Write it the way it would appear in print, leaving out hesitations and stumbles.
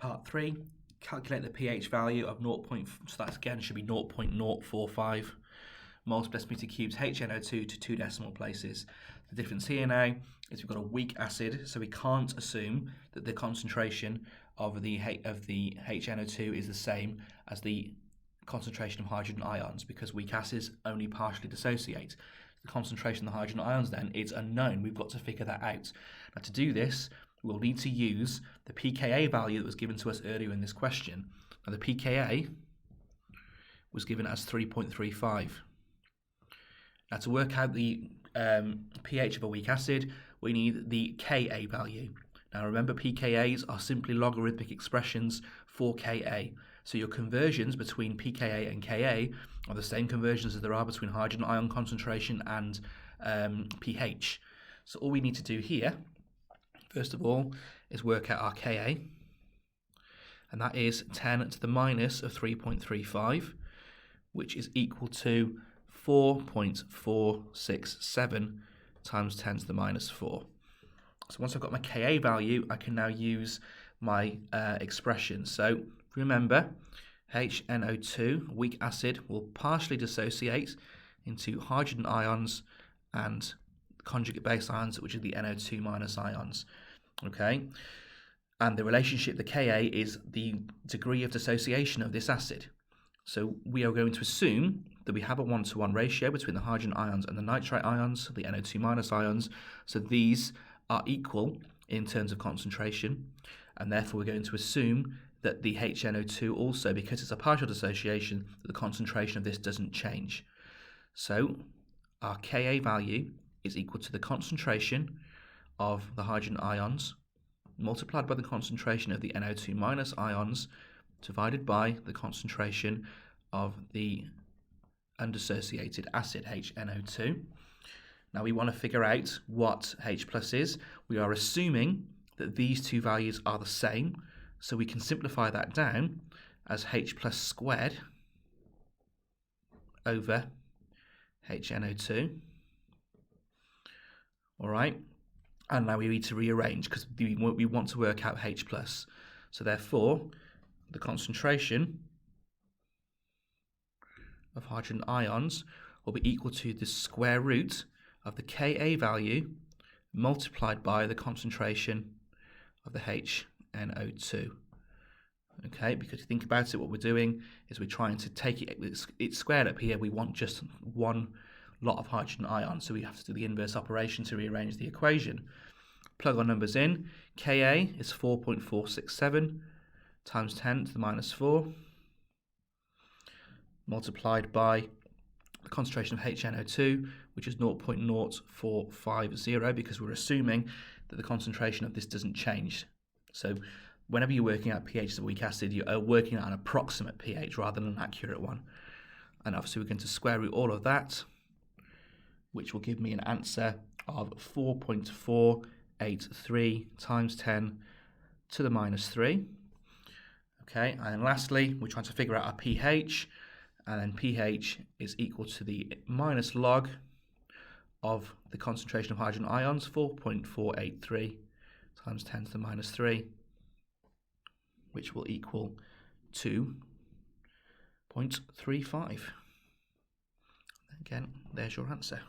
Part 3, calculate the pH value of 0. So that again should be 0.045 moles per decimeter cubed HNO2 to 2 decimal places. The difference here now is we've got a weak acid, so we can't assume that the concentration of the HNO2 is the same as the concentration of hydrogen ions, because weak acids only partially dissociate. The concentration of the hydrogen ions then is unknown. We've got to figure that out. Now to do this, we'll need to use the pKa value that was given to us earlier in this question. Now the pKa was given as 3.35. Now to work out the pH of a weak acid, we need the Ka value. Now remember, pKa's are simply logarithmic expressions for Ka. So your conversions between pKa and Ka are the same conversions as there are between hydrogen ion concentration and pH. So all we need to do here, first of all, is work out our Ka, and that is 10 to the minus of 3.35, which is equal to 4.467 times 10 to the minus 4. So once I've got my Ka value, I can now use my expression. So remember, HNO2, weak acid, will partially dissociate into hydrogen ions and conjugate base ions, which are the NO2 minus ions. Okay, and the relationship, the Ka, is the degree of dissociation of this acid. So we are going to assume that we have a 1-to-1 ratio between the hydrogen ions and the nitrite ions, the NO2 minus ions. So these are equal in terms of concentration, and therefore we're going to assume that the HNO2 also, because it's a partial dissociation, that the concentration of this doesn't change. So our Ka value is equal to the concentration of the hydrogen ions multiplied by the concentration of the NO2 minus ions divided by the concentration of the undissociated acid HNO2. Now we want to figure out what H plus is. We are assuming that these two values are the same, so we can simplify that down as H plus squared over HNO2. All right, and now we need to rearrange because we want to work out H plus. So therefore, the concentration of hydrogen ions will be equal to the square root of the Ka value multiplied by the concentration of the HNO2. Okay, because if you think about it, what we're doing is we're trying to take it's squared up here. We want just one lot of hydrogen ions, so we have to do the inverse operation to rearrange the equation. Plug our numbers in. Ka is 4.467 times 10 to the minus 4 multiplied by the concentration of HNO2, which is 0.0450, because we're assuming that the concentration of this doesn't change. So whenever you're working out pH of a weak acid, you are working out an approximate pH rather than an accurate one. And obviously we're going to square root all of that, which will give me an answer of 4.483 times 10 to the minus 3. Okay, and then lastly, we're trying to figure out our pH, and then pH is equal to the minus log of the concentration of hydrogen ions, 4.483 times 10 to the minus 3, which will equal 2.35. Again, there's your answer.